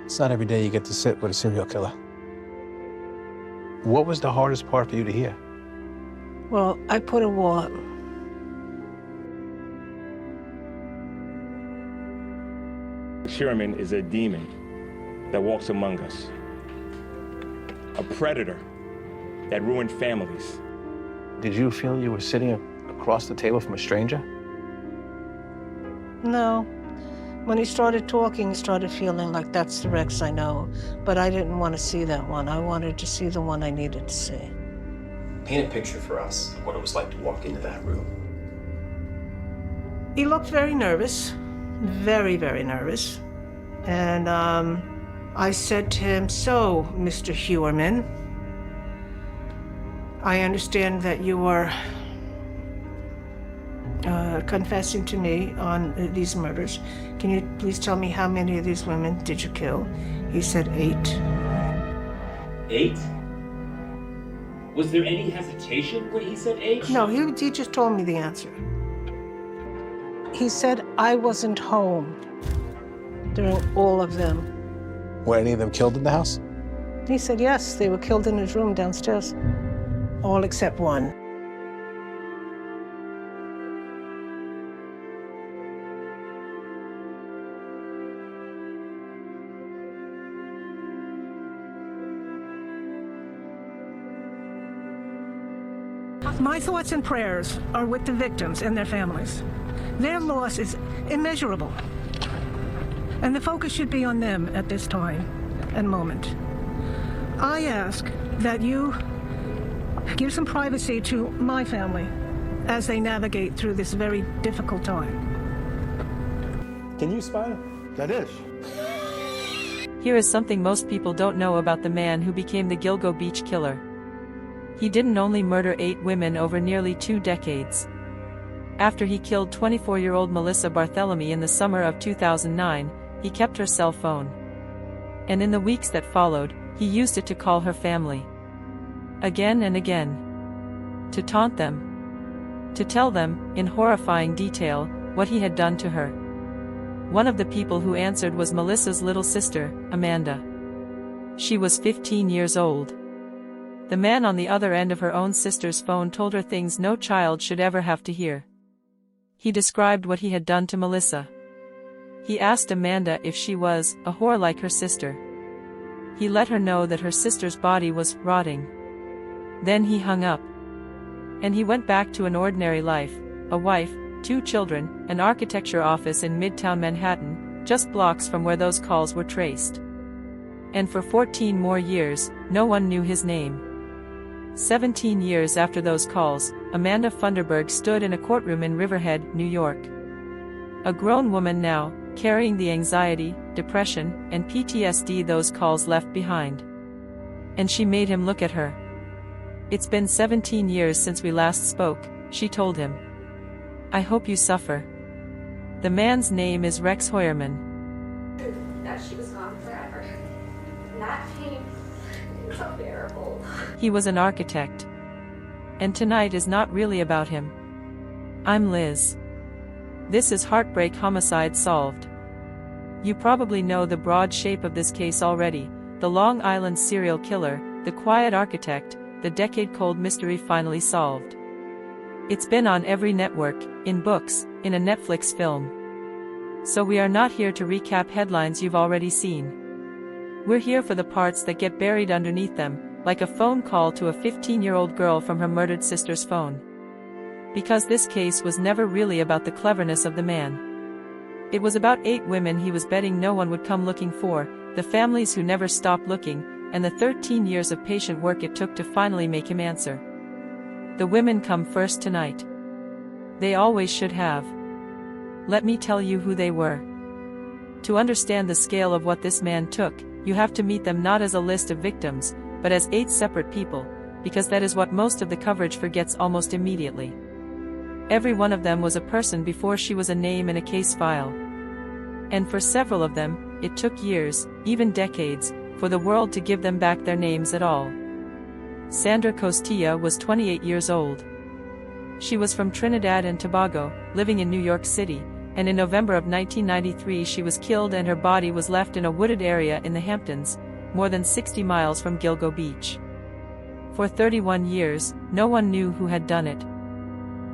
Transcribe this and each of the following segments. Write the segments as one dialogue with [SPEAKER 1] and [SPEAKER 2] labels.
[SPEAKER 1] It's not every day you get to sit with a serial killer. What was the hardest part for you to hear?
[SPEAKER 2] Well, I put a wall up.
[SPEAKER 3] Heuermann is a demon that walks among us. A predator that ruined families.
[SPEAKER 1] Did you feel you were sitting across the table from a stranger?
[SPEAKER 2] No. When he started talking, he started feeling like that's the Rex I know. But I didn't want to see that one. I wanted to see the one I needed to see.
[SPEAKER 4] Paint a picture for us of what it was like to walk into that room.
[SPEAKER 2] He looked very nervous, very, very nervous. And I said to him, "So, Mr. Heuermann, I understand that you are confessing to me on these murders. Can you please tell me how many of these women did you kill?" He said 8.
[SPEAKER 5] 8? Was there any hesitation when he said 8?
[SPEAKER 2] No, he just told me the answer. He said I wasn't home during all of them.
[SPEAKER 1] Were any of them killed in the house?
[SPEAKER 2] He said yes, they were killed in his room downstairs. All except one. My thoughts and prayers are with the victims and their families. Their loss is immeasurable. And the focus should be on them at this time and moment. I ask that you give some privacy to my family as they navigate through this very difficult time.
[SPEAKER 3] Can you smile?
[SPEAKER 1] That is.
[SPEAKER 6] Here is something most people don't know about the man who became the Gilgo Beach killer. He didn't only murder 8 women over nearly 2 decades. After he killed 24-year-old Melissa Barthelemy in the summer of 2009, he kept her cell phone. And in the weeks that followed, he used it to call her family. Again and again. To taunt them. To tell them, in horrifying detail, what he had done to her. One of the people who answered was Melissa's little sister, Amanda. She was 15 years old. The man on the other end of her own sister's phone told her things no child should ever have to hear. He described what he had done to Melissa. He asked Amanda if she was a whore like her sister. He let her know that her sister's body was rotting. Then he hung up. And he went back to an ordinary life, a wife, 2 children, an architecture office in Midtown Manhattan, just blocks from where those calls were traced. And for 14 more years, no one knew his name. 17 years after those calls, Amanda Funderburg stood in a courtroom in Riverhead, New York. A grown woman now, carrying the anxiety, depression, and PTSD those calls left behind. And she made him look at her. "It's been 17 years since we last spoke," she told him. "I hope you suffer." The man's name is Rex Heuermann.
[SPEAKER 7] That she was gone forever. That pain is unbearable.
[SPEAKER 6] He was an architect. And tonight is not really about him. I'm Liz. This is Heartbreak Homicide Solved. You probably know the broad shape of this case already: the Long Island serial killer, the quiet architect, the decade-cold mystery finally solved. It's been on every network, in books, in a Netflix film. So we are not here to recap headlines you've already seen. We're here for the parts that get buried underneath them, like a phone call to a 15-year-old girl from her murdered sister's phone. Because this case was never really about the cleverness of the man. It was about 8 women he was betting no one would come looking for, the families who never stopped looking, and the 13 years of patient work it took to finally make him answer. The women come first tonight. They always should have. Let me tell you who they were. To understand the scale of what this man took, you have to meet them not as a list of victims, but as 8 separate people, because that is what most of the coverage forgets almost immediately. Every one of them was a person before she was a name in a case file. And for several of them, it took years, even decades, for the world to give them back their names at all. Sandra Costilla was 28 years old. She was from Trinidad and Tobago, living in New York City, and in November of 1993 she was killed and her body was left in a wooded area in the Hamptons, more than 60 miles from Gilgo Beach. For 31 years, no one knew who had done it.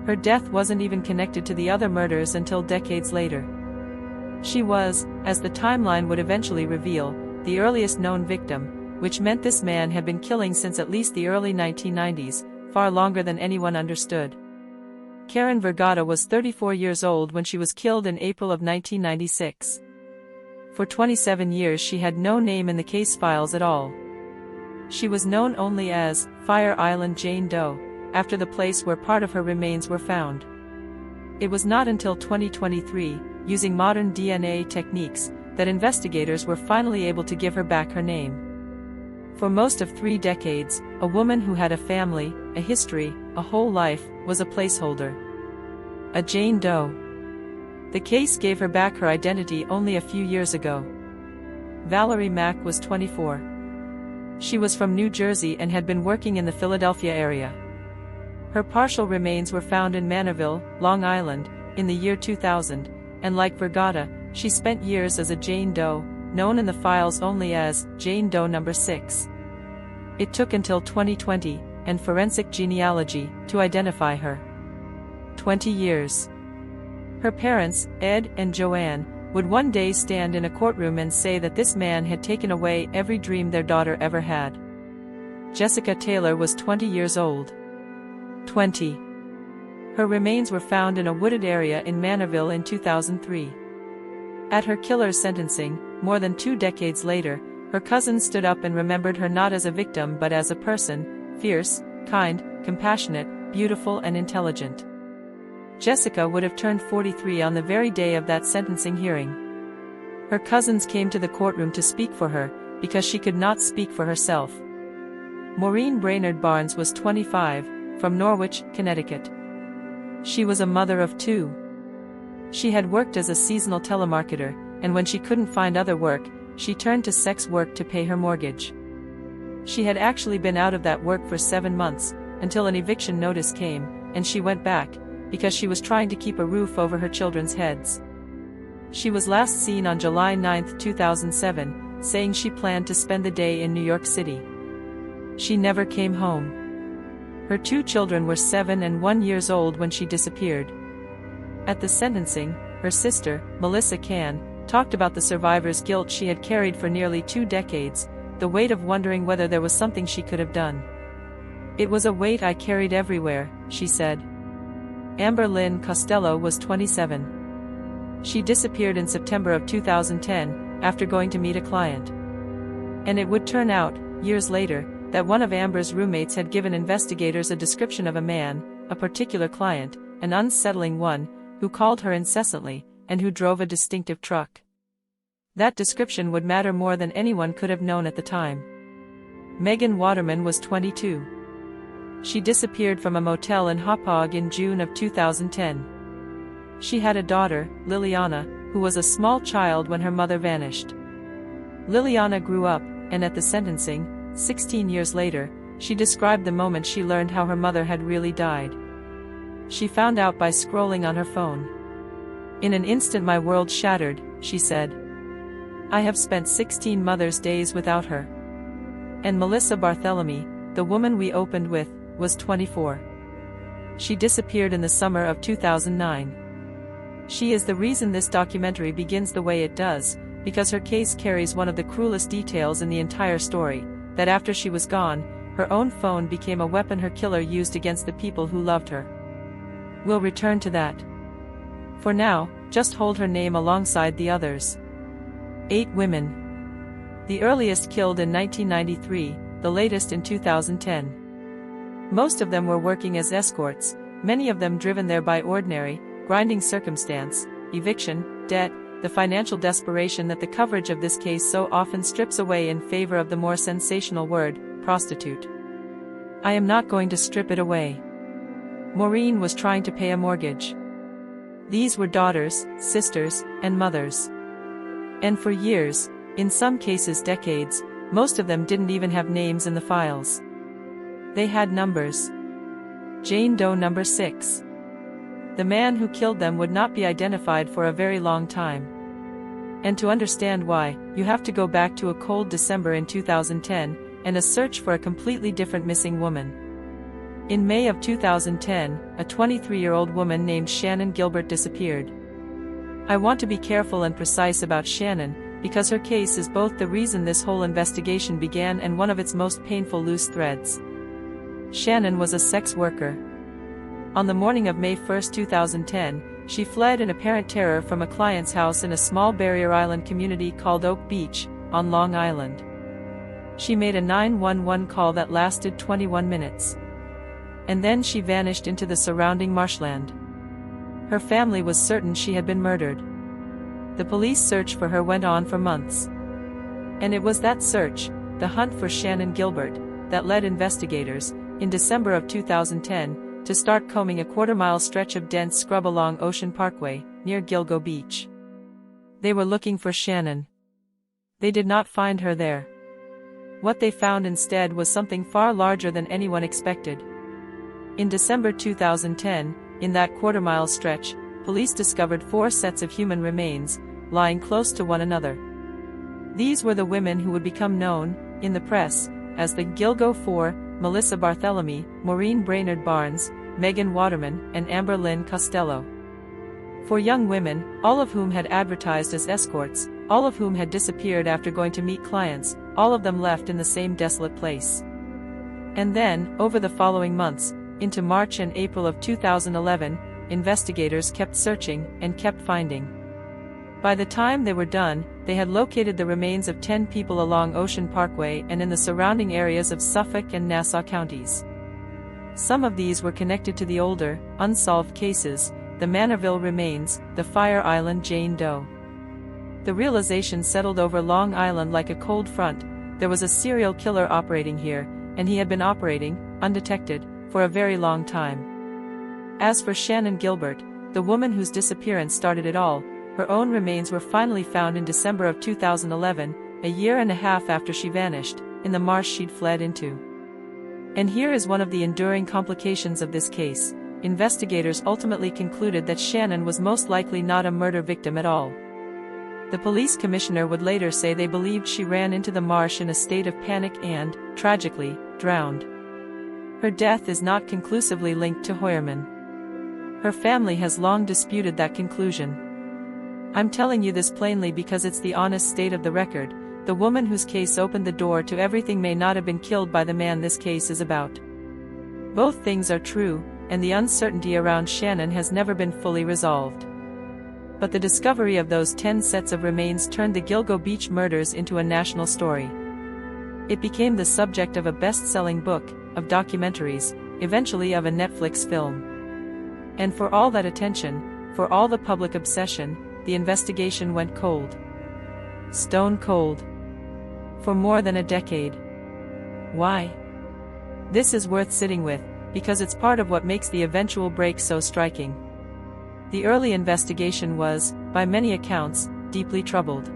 [SPEAKER 6] Her death wasn't even connected to the other murders until decades later. She was, as the timeline would eventually reveal, the earliest known victim, which meant this man had been killing since at least the early 1990s, far longer than anyone understood. Karen Vergata was 34 years old when she was killed in April of 1996. For 27 years she had no name in the case files at all. She was known only as Fire Island Jane Doe, after the place where part of her remains were found. It was not until 2023, using modern DNA techniques, that investigators were finally able to give her back her name. For most of 3 decades, a woman who had a family, a history, a whole life, was a placeholder. A Jane Doe. The case gave her back her identity only a few years ago. Valerie Mack was 24. She was from New Jersey and had been working in the Philadelphia area. Her partial remains were found in Manorville, Long Island, in the year 2000, and like Vergata, she spent years as a Jane Doe, known in the files only as Jane Doe No. 6. It took until 2020, and forensic genealogy, to identify her. 20 years. Her parents, Ed and Joanne, would one day stand in a courtroom and say that this man had taken away every dream their daughter ever had. Jessica Taylor was 20 years old. 20. Her remains were found in a wooded area in Manorville in 2003. At her killer's sentencing, more than 2 decades later, her cousin stood up and remembered her not as a victim but as a person, fierce, kind, compassionate, beautiful and intelligent. Jessica would have turned 43 on the very day of that sentencing hearing. Her cousins came to the courtroom to speak for her, because she could not speak for herself. Maureen Brainard-Barnes was 25, from Norwich, Connecticut. She was a mother of 2. She had worked as a seasonal telemarketer, and when she couldn't find other work, she turned to sex work to pay her mortgage. She had actually been out of that work for 7 months, until an eviction notice came, and she went back, because she was trying to keep a roof over her children's heads. She was last seen on July 9, 2007, saying she planned to spend the day in New York City. She never came home. Her 2 children were 7 and 1 years old when she disappeared. At the sentencing, her sister, Melissa Can, talked about the survivor's guilt she had carried for nearly 2 decades, the weight of wondering whether there was something she could have done. "It was a weight I carried everywhere," she said. Amber Lynn Costello was 27. She disappeared in September of 2010, after going to meet a client. And it would turn out, years later, that one of Amber's roommates had given investigators a description of a man, a particular client, an unsettling one, who called her incessantly, and who drove a distinctive truck. That description would matter more than anyone could have known at the time. Megan Waterman was 22. She disappeared from a motel in Hauppauge in June of 2010. She had a daughter, Liliana, who was a small child when her mother vanished. Liliana grew up, and at the sentencing, 16 years later, she described the moment she learned how her mother had really died. She found out by scrolling on her phone. "In an instant my world shattered," she said. "I have spent 16 Mother's Days without her." And Melissa Barthelemy, the woman we opened with, was 24. She disappeared in the summer of 2009. She is the reason this documentary begins the way it does, because her case carries one of the cruelest details in the entire story, that after she was gone, her own phone became a weapon her killer used against the people who loved her. We'll return to that. For now, just hold her name alongside the others. 8 women. The earliest killed in 1993, the latest in 2010. Most of them were working as escorts, many of them driven there by ordinary, grinding circumstance, eviction, debt, the financial desperation that the coverage of this case so often strips away in favor of the more sensational word, prostitute. I am not going to strip it away. Maureen was trying to pay a mortgage. These were daughters, sisters, and mothers. And for years, in some cases decades, most of them didn't even have names in the files. They had numbers. Jane Doe No. 6. The man who killed them would not be identified for a very long time. And to understand why, you have to go back to a cold December in 2010, and a search for a completely different missing woman. In May of 2010, a 23-year-old woman named Shannon Gilbert disappeared. I want to be careful and precise about Shannon, because her case is both the reason this whole investigation began and one of its most painful loose threads. Shannon was a sex worker. On the morning of May 1, 2010, she fled in apparent terror from a client's house in a small Barrier Island community called Oak Beach, on Long Island. She made a 911 call that lasted 21 minutes. And then she vanished into the surrounding marshland. Her family was certain she had been murdered. The police search for her went on for months. And it was that search, the hunt for Shannon Gilbert, that led investigators, in December of 2010, to start combing a quarter-mile stretch of dense scrub along Ocean Parkway, near Gilgo Beach. They were looking for Shannon. They did not find her there. What they found instead was something far larger than anyone expected. In December 2010, in that quarter-mile stretch, police discovered 4 sets of human remains, lying close to one another. These were the women who would become known, in the press, as the Gilgo Four: Melissa Barthelemy, Maureen Brainard-Barnes, Megan Waterman, and Amber Lynn Costello. 4 young women, all of whom had advertised as escorts, all of whom had disappeared after going to meet clients, all of them left in the same desolate place. And then, over the following months, into March and April of 2011, investigators kept searching and kept finding. By the time they were done, they had located the remains of 10 people along Ocean Parkway and in the surrounding areas of Suffolk and Nassau counties. Some of these were connected to the older, unsolved cases, the Manorville remains, the Fire Island Jane Doe. The realization settled over Long Island like a cold front: there was a serial killer operating here, and he had been operating, undetected, for a very long time. As for Shannon Gilbert, the woman whose disappearance started it all, her own remains were finally found in December of 2011, a year and a half after she vanished, in the marsh she'd fled into. And here is one of the enduring complications of this case: investigators ultimately concluded that Shannon was most likely not a murder victim at all. The police commissioner would later say they believed she ran into the marsh in a state of panic and, tragically, drowned. Her death is not conclusively linked to Heuermann. Her family has long disputed that conclusion. I'm telling you this plainly because it's the honest state of the record. The woman whose case opened the door to everything may not have been killed by the man this case is about. Both things are true, and the uncertainty around Shannon has never been fully resolved. But the discovery of those 10 sets of remains turned the Gilgo Beach murders into a national story. It became the subject of a best-selling book, of documentaries, eventually of a Netflix film. And for all that attention, for all the public obsession, the investigation went cold. Stone cold. For more than a decade. Why? This is worth sitting with, because it's part of what makes the eventual break so striking. The early investigation was, by many accounts, deeply troubled.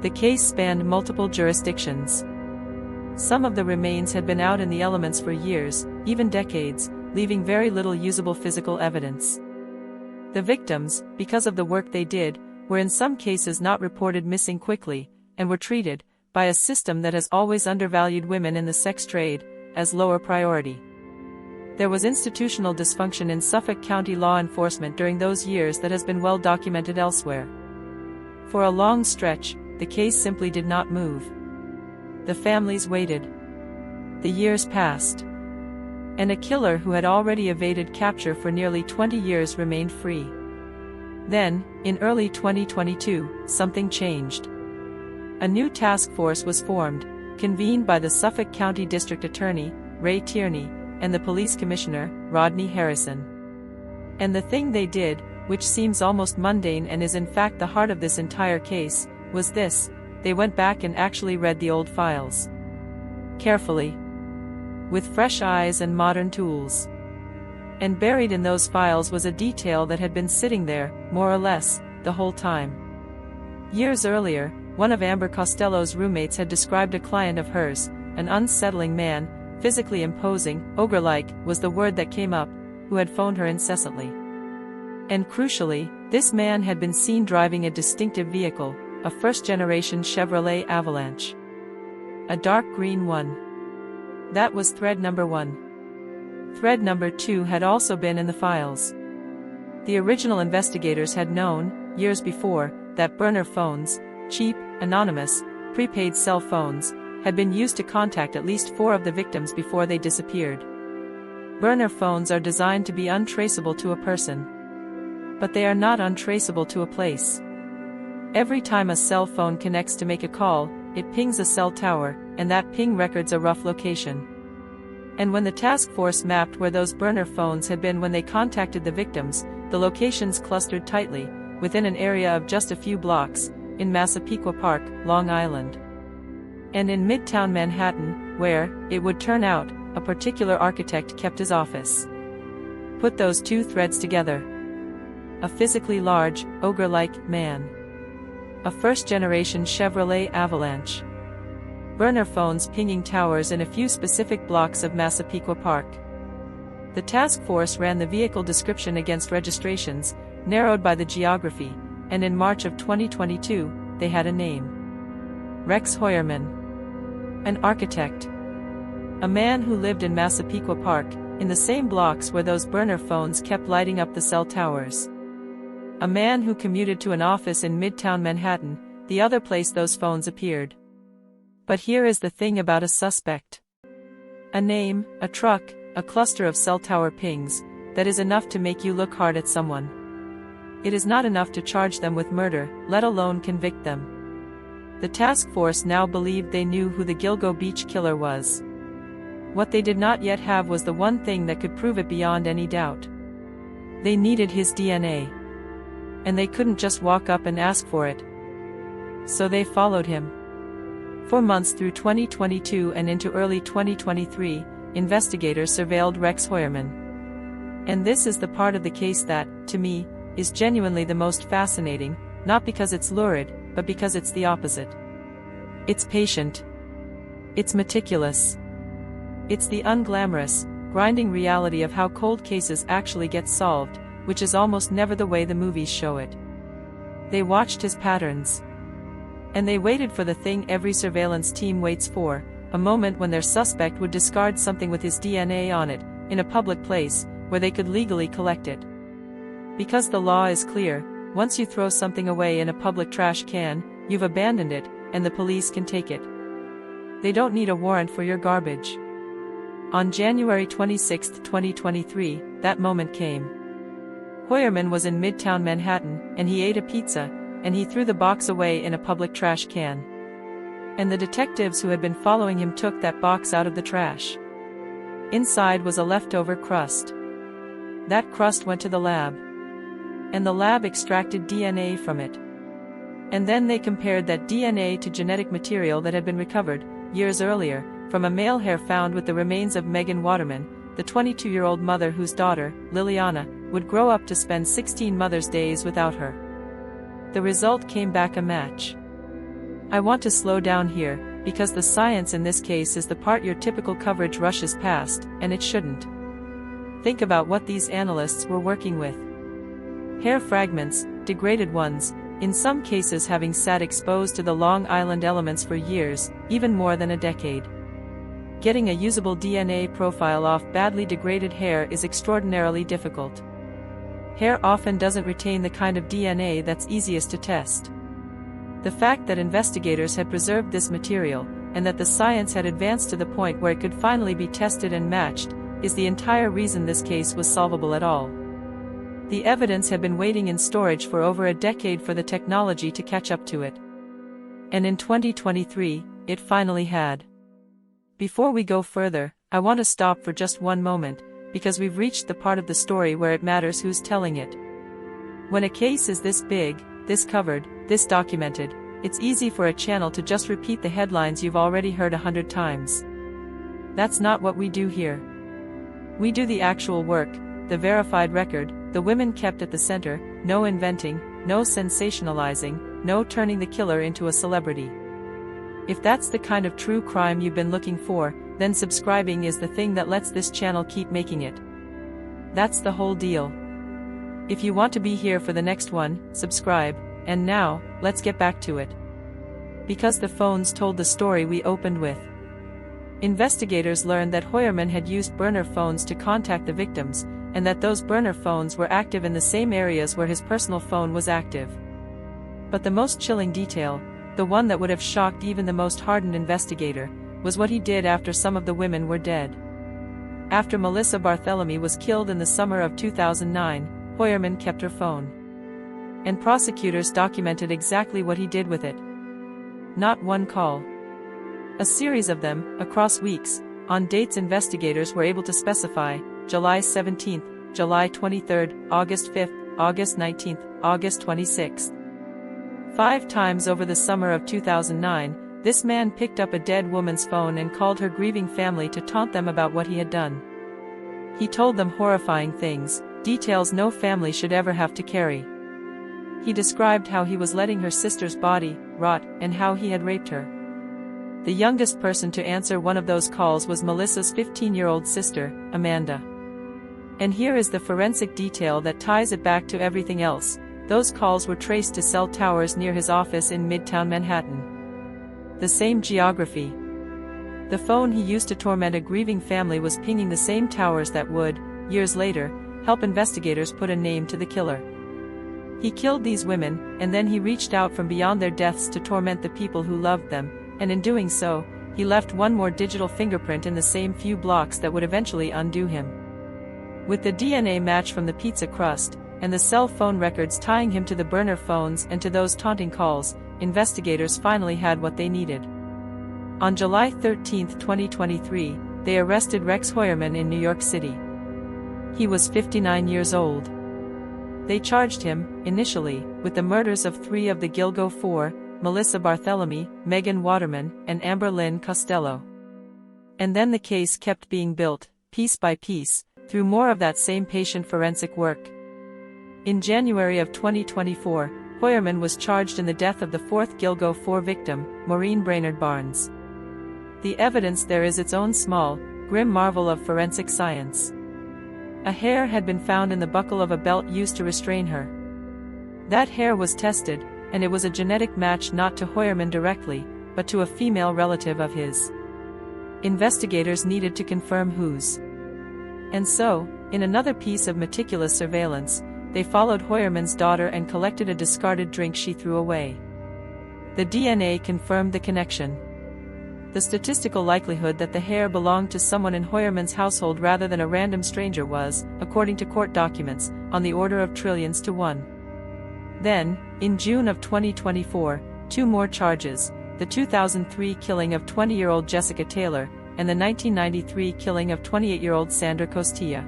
[SPEAKER 6] The case spanned multiple jurisdictions. Some of the remains had been out in the elements for years, even decades, leaving very little usable physical evidence. The victims, because of the work they did, were in some cases not reported missing quickly, and were treated, by a system that has always undervalued women in the sex trade, as lower priority. There was institutional dysfunction in Suffolk County law enforcement during those years that has been well documented elsewhere. For a long stretch, the case simply did not move. The families waited. The years passed. And a killer who had already evaded capture for nearly 20 years remained free. Then, in early 2022, something changed. A new task force was formed, convened by the Suffolk County District Attorney, Ray Tierney, and the Police Commissioner, Rodney Harrison. And the thing they did, which seems almost mundane and is in fact the heart of this entire case, was this: they went back and actually read the old files. Carefully. With fresh eyes and modern tools. And buried in those files was a detail that had been sitting there, more or less, the whole time. Years earlier, one of Amber Costello's roommates had described a client of hers, an unsettling man, physically imposing, ogre-like, was the word that came up, who had phoned her incessantly. And crucially, this man had been seen driving a distinctive vehicle, a first-generation Chevrolet Avalanche. A dark green one. That was thread number 1. Thread number 2 had also been in the files. The original investigators had known, years before, that burner phones, cheap, anonymous, prepaid cell phones, had been used to contact at least 4 of the victims before they disappeared. Burner phones are designed to be untraceable to a person. But they are not untraceable to a place. Every time a cell phone connects to make a call, it pings a cell tower, and that ping records a rough location. And when the task force mapped where those burner phones had been when they contacted the victims, the locations clustered tightly, within an area of just a few blocks, in Massapequa Park, Long Island. And in Midtown Manhattan, where, it would turn out, a particular architect kept his office. Put those 2 threads together. A physically large, ogre-like man. A first-generation Chevrolet Avalanche. Burner phones pinging towers in a few specific blocks of Massapequa Park. The task force ran the vehicle description against registrations, narrowed by the geography, and in March of 2022, they had a name. Rex Heuermann. An architect. A man who lived in Massapequa Park, in the same blocks where those burner phones kept lighting up the cell towers. A man who commuted to an office in Midtown Manhattan, the other place those phones appeared. But here is the thing about a suspect. A name, a truck, a cluster of cell tower pings, that is enough to make you look hard at someone. It is not enough to charge them with murder, let alone convict them. The task force now believed they knew who the Gilgo Beach killer was. What they did not yet have was the one thing that could prove it beyond any doubt. They needed his DNA. And they couldn't just walk up and ask for it. So they followed him. For months through 2022 and into early 2023, investigators surveilled Rex Heuermann. And this is the part of the case that, to me, is genuinely the most fascinating, not because it's lurid, but because it's the opposite. It's patient. It's meticulous. It's the unglamorous, grinding reality of how cold cases actually get solved, which is almost never the way the movies show it. They watched his patterns. And they waited for the thing every surveillance team waits for, a moment when their suspect would discard something with his DNA on it, in a public place, where they could legally collect it. Because the law is clear, once you throw something away in a public trash can, you've abandoned it, and the police can take it. They don't need a warrant for your garbage. On January 26, 2023, that moment came. Heuermann was in Midtown Manhattan, and he ate a pizza, and he threw the box away in a public trash can. And the detectives who had been following him took that box out of the trash. Inside was a leftover crust. That crust went to the lab. And the lab extracted DNA from it. And then they compared that DNA to genetic material that had been recovered, years earlier, from a male hair found with the remains of Megan Waterman, the 22-year-old mother whose daughter, Liliana, would grow up to spend 16 Mother's Days without her. The result came back a match. I want to slow down here, because the science in this case is the part your typical coverage rushes past, and it shouldn't. Think about what these analysts were working with. Hair fragments, degraded ones, in some cases having sat exposed to the Long Island elements for years, even more than a decade. Getting a usable DNA profile off badly degraded hair is extraordinarily difficult. Hair often doesn't retain the kind of DNA that's easiest to test. The fact that investigators had preserved this material, and that the science had advanced to the point where it could finally be tested and matched, is the entire reason this case was solvable at all. The evidence had been waiting in storage for over a decade for the technology to catch up to it. And in 2023, it finally had. Before we go further, I want to stop for just one moment, because we've reached the part of the story where it matters who's telling it. When a case is this big, this covered, this documented, it's easy for a channel to just repeat the headlines you've already heard 100 times. That's not what we do here. We do the actual work, the verified record, the women kept at the center, no inventing, no sensationalizing, no turning the killer into a celebrity. If that's the kind of true crime you've been looking for, then subscribing is the thing that lets this channel keep making it. That's the whole deal. If you want to be here for the next one, subscribe, and now, let's get back to it. Because the phones told the story we opened with. Investigators learned that Heuermann had used burner phones to contact the victims, and that those burner phones were active in the same areas where his personal phone was active. But the most chilling detail, the one that would have shocked even the most hardened investigator, was what he did after some of the women were dead. After Melissa Barthelemy was killed in the summer of 2009, Heuermann kept her phone. And prosecutors documented exactly what he did with it. Not one call. A series of them, across weeks, on dates investigators were able to specify: July 17th, July 23rd, August 5th, August 19th, August 26th. 5 times over the summer of 2009, this man picked up a dead woman's phone and called her grieving family to taunt them about what he had done. He told them horrifying things, details no family should ever have to carry. He described how he was letting her sister's body rot and how he had raped her. The youngest person to answer one of those calls was Melissa's 15-year-old sister, Amanda. And here is the forensic detail that ties it back to everything else. Those calls were traced to cell towers near his office in Midtown Manhattan. The same geography. The phone he used to torment a grieving family was pinging the same towers that would, years later, help investigators put a name to the killer. He killed these women, and then he reached out from beyond their deaths to torment the people who loved them, and in doing so, he left one more digital fingerprint in the same few blocks that would eventually undo him. With the DNA match from the pizza crust, and the cell phone records tying him to the burner phones and to those taunting calls, investigators finally had what they needed. On July 13, 2023, they arrested Rex Heuermann in New York City. He was 59 years old. They charged him, initially, with the murders of 3 of the Gilgo Four: Melissa Barthelemy, Megan Waterman, and Amber Lynn Costello. And then the case kept being built, piece by piece, through more of that same patient forensic work. In January of 2024, Heuermann was charged in the death of the 4th Gilgo Four victim, Maureen Brainard-Barnes. The evidence there is its own small, grim marvel of forensic science. A hair had been found in the buckle of a belt used to restrain her. That hair was tested, and it was a genetic match not to Heuermann directly, but to a female relative of his. Investigators needed to confirm whose. And so, in another piece of meticulous surveillance, they followed Heuermann's daughter and collected a discarded drink she threw away. The DNA confirmed the connection. The statistical likelihood that the hair belonged to someone in Heuermann's household rather than a random stranger was, according to court documents, on the order of trillions to 1. Then, in June of 2024, 2 more charges: the 2003 killing of 20-year-old Jessica Taylor, and the 1993 killing of 28-year-old Sandra Costilla.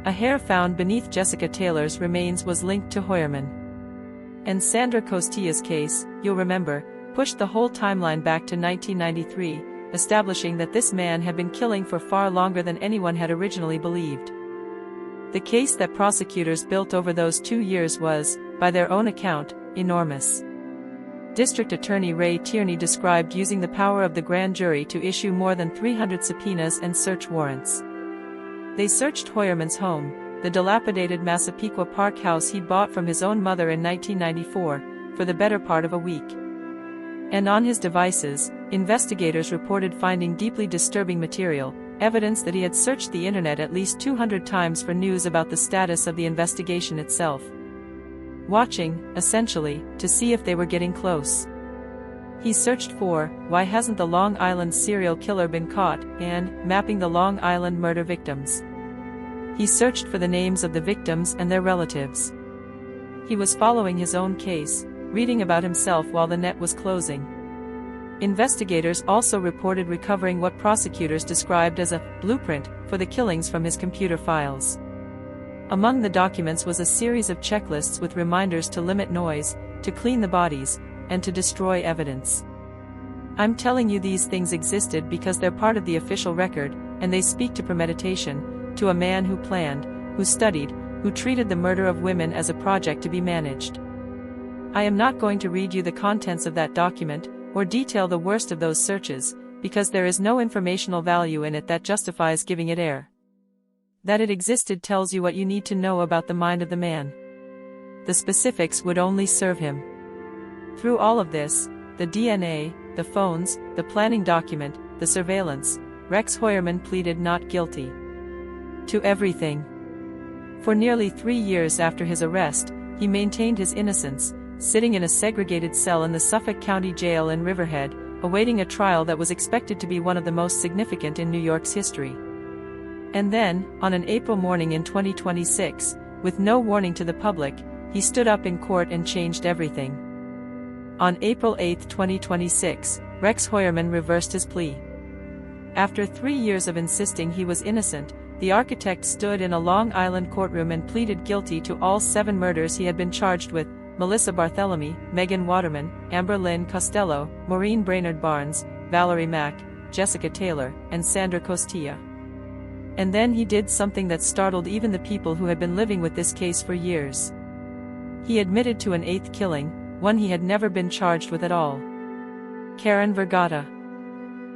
[SPEAKER 6] A hair found beneath Jessica Taylor's remains was linked to Heuermann. And Sandra Costilla's case, you'll remember, pushed the whole timeline back to 1993, establishing that this man had been killing for far longer than anyone had originally believed. The case that prosecutors built over those 2 years was, by their own account, enormous. District Attorney Ray Tierney described using the power of the grand jury to issue more than 300 subpoenas and search warrants. They searched Heuermann's home, the dilapidated Massapequa Park house he'd bought from his own mother in 1994, for the better part of a week. And on his devices, investigators reported finding deeply disturbing material, evidence that he had searched the internet at least 200 times for news about the status of the investigation itself. Watching, essentially, to see if they were getting close. He searched for, why hasn't the Long Island serial killer been caught, and, mapping the Long Island murder victims. He searched for the names of the victims and their relatives. He was following his own case, reading about himself while the net was closing. Investigators also reported recovering what prosecutors described as a blueprint for the killings from his computer files. Among the documents was a series of checklists with reminders to limit noise, to clean the bodies, and to destroy evidence. I'm telling you these things existed because they're part of the official record, and they speak to premeditation, to a man who planned, who studied, who treated the murder of women as a project to be managed. I am not going to read you the contents of that document, or detail the worst of those searches, because there is no informational value in it that justifies giving it air. That it existed tells you what you need to know about the mind of the man. The specifics would only serve him. Through all of this, the DNA, the phones, the planning document, the surveillance, Rex Heuermann pleaded not guilty. To everything. For nearly 3 years after his arrest, he maintained his innocence, sitting in a segregated cell in the Suffolk County Jail in Riverhead, awaiting a trial that was expected to be one of the most significant in New York's history. And then, on an April morning in 2026, with no warning to the public, he stood up in court and changed everything. On April 8, 2026, Rex Heuermann reversed his plea. After 3 years of insisting he was innocent, the architect stood in a Long Island courtroom and pleaded guilty to all 7 murders he had been charged with: Melissa Barthelemy, Megan Waterman, Amber Lynn Costello, Maureen Brainard-Barnes, Valerie Mack, Jessica Taylor, and Sandra Costilla. And then he did something that startled even the people who had been living with this case for years. He admitted to an 8th killing, one he had never been charged with at all. Karen Vergata.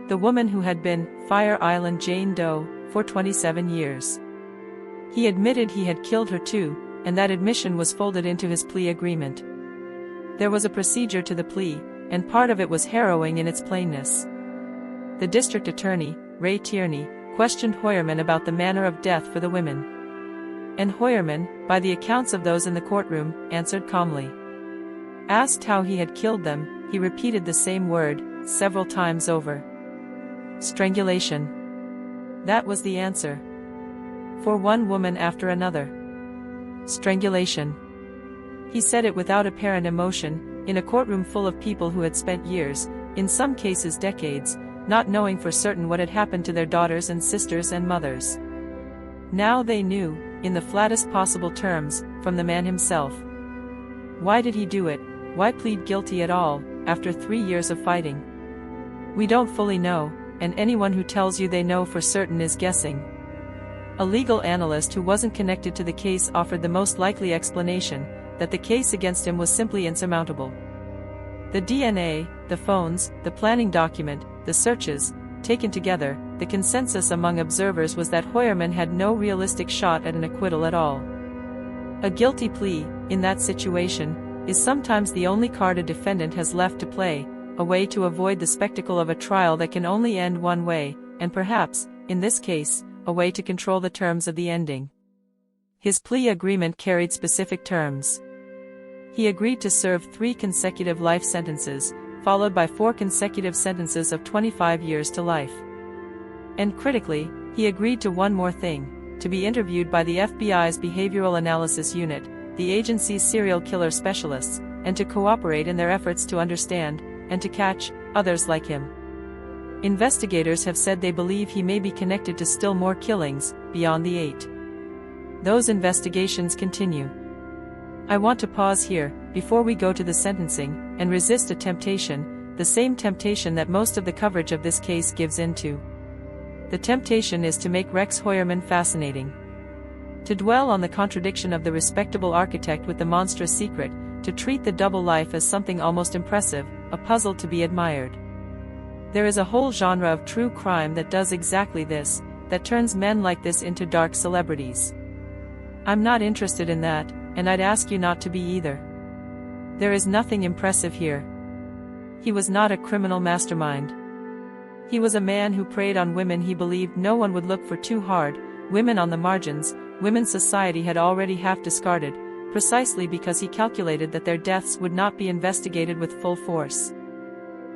[SPEAKER 6] The woman who had been Fire Island Jane Doe for 27 years. He admitted he had killed her too, and that admission was folded into his plea agreement. There was a procedure to the plea, and part of it was harrowing in its plainness. The district attorney, Ray Tierney, questioned Heuermann about the manner of death for the women. And Heuermann, by the accounts of those in the courtroom, answered calmly. Asked how he had killed them, he repeated the same word, several times over. Strangulation. That was the answer. For one woman after another. Strangulation. He said it without apparent emotion, in a courtroom full of people who had spent years, in some cases decades, not knowing for certain what had happened to their daughters and sisters and mothers. Now they knew, in the flattest possible terms, from the man himself. Why did he do it? Why plead guilty at all, after 3 years of fighting? We don't fully know, and anyone who tells you they know for certain is guessing. A legal analyst who wasn't connected to the case offered the most likely explanation, that the case against him was simply insurmountable. The DNA, the phones, the planning document, the searches, taken together, the consensus among observers was that Heuermann had no realistic shot at an acquittal at all. A guilty plea, in that situation, is sometimes the only card a defendant has left to play, a way to avoid the spectacle of a trial that can only end one way, and perhaps, in this case, a way to control the terms of the ending. His plea agreement carried specific terms. He agreed to serve 3 consecutive life sentences, followed by 4 consecutive sentences of 25 years to life. And critically, he agreed to one more thing: to be interviewed by the FBI's Behavioral Analysis Unit, the agency's serial killer specialists, and to cooperate in their efforts to understand, and to catch, others like him. Investigators have said they believe he may be connected to still more killings, beyond the 8. Those investigations continue. I want to pause here, before we go to the sentencing, and resist a temptation, the same temptation that most of the coverage of this case gives into. The temptation is to make Rex Heuermann fascinating. To dwell on the contradiction of the respectable architect with the monstrous secret, to treat the double life as something almost impressive, a puzzle to be admired. There is a whole genre of true crime that does exactly this, that turns men like this into dark celebrities. I'm not interested in that, and I'd ask you not to be either. There is nothing impressive here. He was not a criminal mastermind. He was a man who preyed on women he believed no one would look for too hard, women on the margins, women society had already half discarded, precisely because he calculated that their deaths would not be investigated with full force.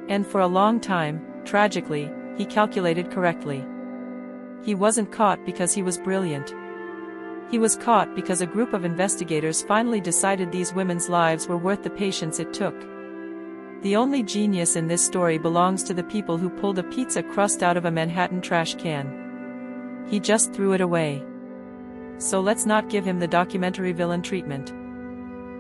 [SPEAKER 6] And for a long time, tragically, he calculated correctly. He wasn't caught because he was brilliant. He was caught because a group of investigators finally decided these women's lives were worth the patience it took. The only genius in this story belongs to the people who pulled a pizza crust out of a Manhattan trash can. He just threw it away. So let's not give him the documentary villain treatment.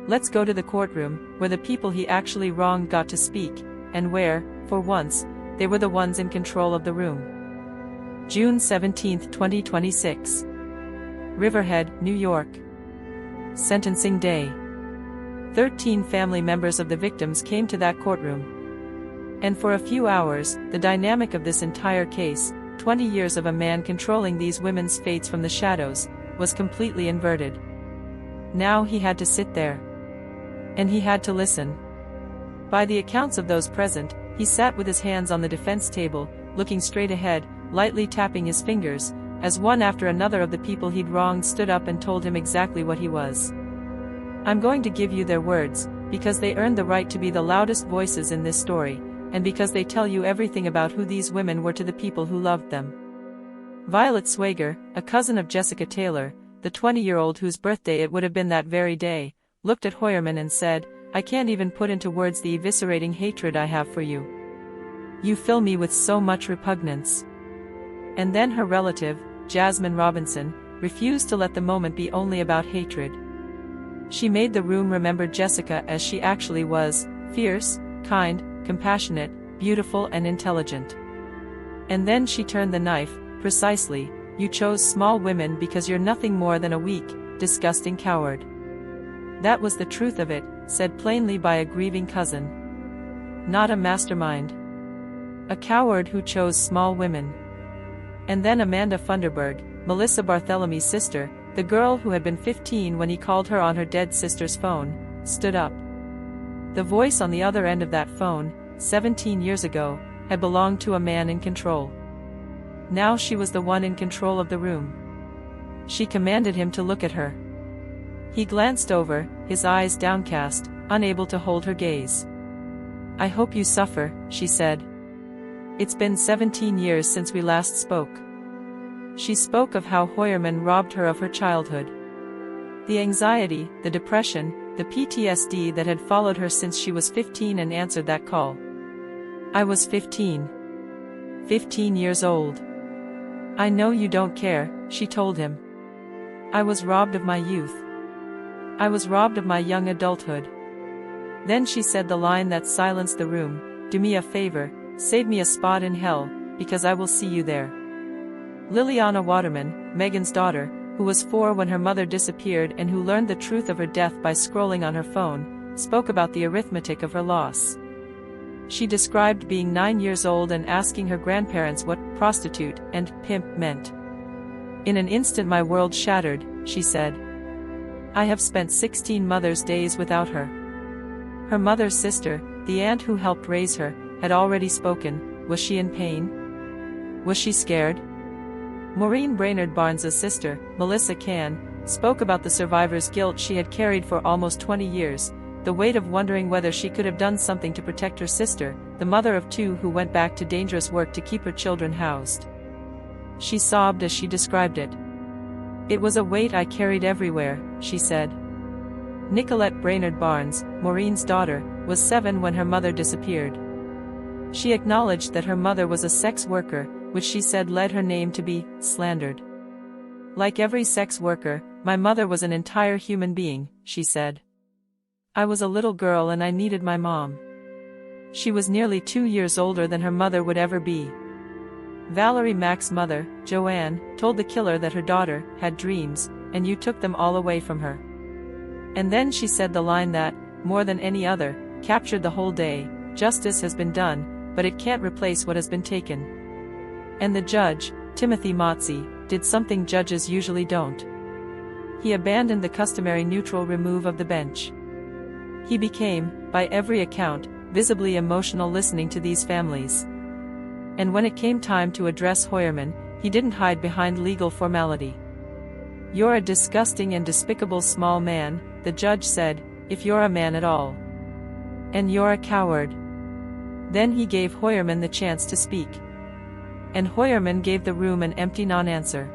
[SPEAKER 6] Let's go to the courtroom, where the people he actually wronged got to speak, and where, for once, they were the ones in control of the room. June 17, 2026. Riverhead, New York. Sentencing day. 13 family members of the victims came to that courtroom. And for a few hours, the dynamic of this entire case, 20 years of a man controlling these women's fates from the shadows, was completely inverted. Now he had to sit there. And he had to listen. By the accounts of those present, he sat with his hands on the defense table, looking straight ahead, lightly tapping his fingers, as one after another of the people he'd wronged stood up and told him exactly what he was. I'm going to give you their words, because they earned the right to be the loudest voices in this story, and because they tell you everything about who these women were to the people who loved them. Violet Swager, a cousin of Jessica Taylor, the 20-year-old whose birthday it would have been that very day, looked at Heuermann and said, "I can't even put into words the eviscerating hatred I have for you. You fill me with so much repugnance." And then her relative, Jasmine Robinson, refused to let the moment be only about hatred. She made the room remember Jessica as she actually was, fierce, kind, compassionate, beautiful and intelligent. And then she turned the knife, precisely, you chose small women because you're nothing more than a weak, disgusting coward. That was the truth of it, said plainly by a grieving cousin. Not a mastermind. A coward who chose small women. And then Amanda Funderburg, Melissa Barthelemy's sister, the girl who had been 15 when he called her on her dead sister's phone, stood up. The voice on the other end of that phone, 17 years ago, had belonged to a man in control. Now she was the one in control of the room. She commanded him to look at her. He glanced over, his eyes downcast, unable to hold her gaze. "I hope you suffer," she said. "It's been 17 years since we last spoke." She spoke of how Heuermann robbed her of her childhood. The anxiety, the depression, the PTSD that had followed her since she was 15 and answered that call. "I was 15. 15 years old. I know you don't care," she told him. "I was robbed of my youth. I was robbed of my young adulthood." Then she said the line that silenced the room, "Do me a favor, save me a spot in hell, because I will see you there." Liliana Waterman, Megan's daughter, who was 4 when her mother disappeared and who learned the truth of her death by scrolling on her phone, spoke about the arithmetic of her loss. She described being 9 years old and asking her grandparents what prostitute and pimp meant. "In an instant my world shattered," she said. "I have spent 16 Mother's Days without her." Her mother's sister, the aunt who helped raise her, had already spoken. Was she in pain? Was she scared? Maureen Brainard-Barnes' sister, Melissa Can, spoke about the survivor's guilt she had carried for almost 20 years, the weight of wondering whether she could have done something to protect her sister, the mother of 2 who went back to dangerous work to keep her children housed. She sobbed as she described it. "It was a weight I carried everywhere," she said. Nicolette Brainard-Barnes, Maureen's daughter, was 7 when her mother disappeared. She acknowledged that her mother was a sex worker, which she said led her name to be slandered. "Like every sex worker, my mother was an entire human being," she said. "I was a little girl and I needed my mom. She was nearly 2 years older than her mother would ever be." Valerie Mack's mother, Joanne, told the killer that her daughter had dreams, and you took them all away from her. And then she said the line that, more than any other, captured the whole day: "Justice has been done, but it can't replace what has been taken." And the judge, Timothy Motzi, did something judges usually don't. He abandoned the customary neutral remove of the bench. He became, by every account, visibly emotional listening to these families. And when it came time to address Heuermann, he didn't hide behind legal formality. "You're a disgusting and despicable small man," the judge said, "if you're a man at all. And you're a coward." Then he gave Heuermann the chance to speak. And Heuermann gave the room an empty non-answer.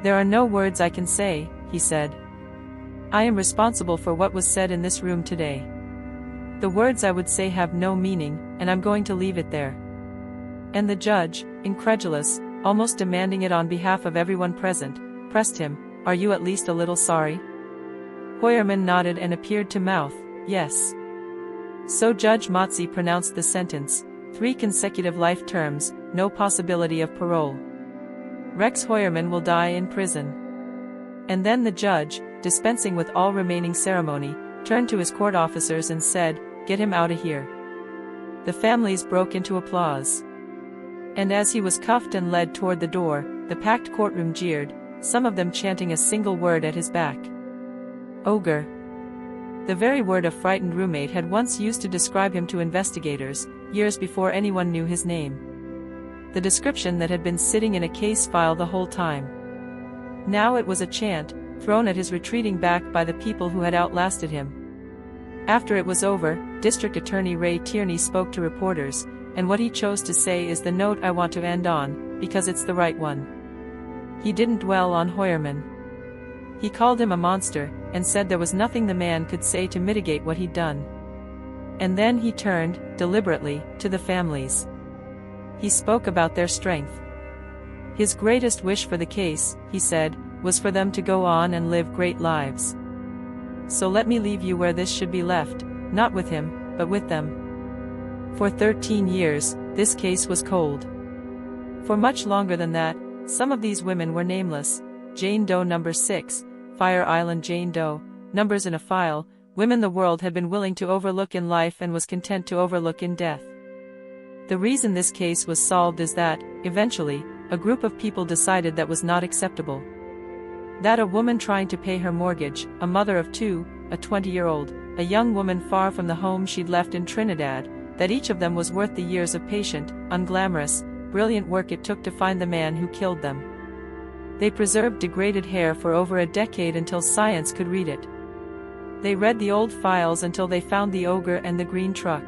[SPEAKER 6] "There are no words I can say," he said. "I am responsible for what was said in this room today. The words I would say have no meaning, and I'm going to leave it there." And the judge, incredulous, almost demanding it on behalf of everyone present, pressed him, "Are you at least a little sorry?" Heuermann nodded and appeared to mouth, "Yes." So Judge Motzi pronounced the sentence: 3 consecutive life terms, no possibility of parole. Rex Heuermann will die in prison. And then the judge, dispensing with all remaining ceremony, turned to his court officers and said, "Get him out of here." The families broke into applause. And as he was cuffed and led toward the door, the packed courtroom jeered, some of them chanting a single word at his back. Ogre. The very word a frightened roommate had once used to describe him to investigators, years before anyone knew his name. The description that had been sitting in a case file the whole time. Now it was a chant, thrown at his retreating back by the people who had outlasted him. After it was over, District Attorney Ray Tierney spoke to reporters, and what he chose to say is the note I want to end on, because it's the right one. He didn't dwell on Heuermann. He called him a monster, and said there was nothing the man could say to mitigate what he'd done. And then he turned, deliberately, to the families. He spoke about their strength. His greatest wish for the case, he said, was for them to go on and live great lives. So let me leave you where this should be left, not with him, but with them. For 13 years, this case was cold. For much longer than that, some of these women were nameless. Jane Doe number 6, Fire Island Jane Doe, numbers in a file, women the world had been willing to overlook in life and was content to overlook in death. The reason this case was solved is that, eventually, a group of people decided that was not acceptable. That a woman trying to pay her mortgage, a mother of 2, a 20-year-old, a young woman far from the home she'd left in Trinidad, that each of them was worth the years of patient, unglamorous, brilliant work it took to find the man who killed them. They preserved degraded hair for over a decade until science could read it. They read the old files until they found the ogre and the green truck.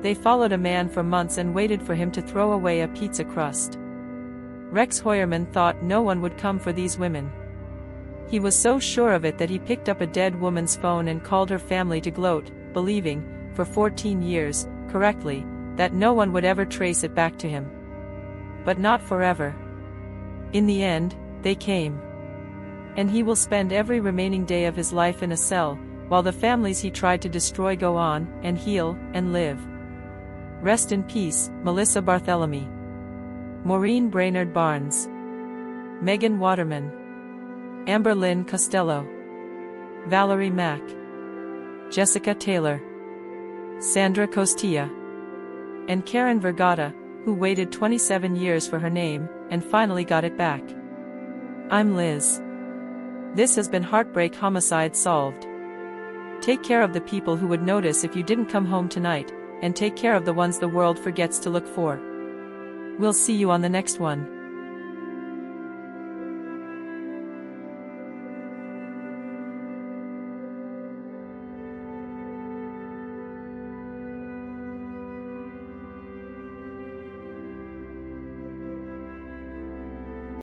[SPEAKER 6] They followed a man for months and waited for him to throw away a pizza crust. Rex Heuermann thought no one would come for these women. He was so sure of it that he picked up a dead woman's phone and called her family to gloat, believing, for 14 years, correctly, that no one would ever trace it back to him. But not forever. In the end, they came. And he will spend every remaining day of his life in a cell, while the families he tried to destroy go on, and heal, and live. Rest in peace, Melissa Barthelemy. Maureen Brainard-Barnes. Megan Waterman. Amber Lynn Costello. Valerie Mack. Jessica Taylor. Sandra Costilla. And Karen Vergata, who waited 27 years for her name, and finally got it back. I'm Liz. This has been Heartbreak Homicide Solved. Take care of the people who would notice if you didn't come home tonight, and take care of the ones the world forgets to look for. We'll see you on the next one.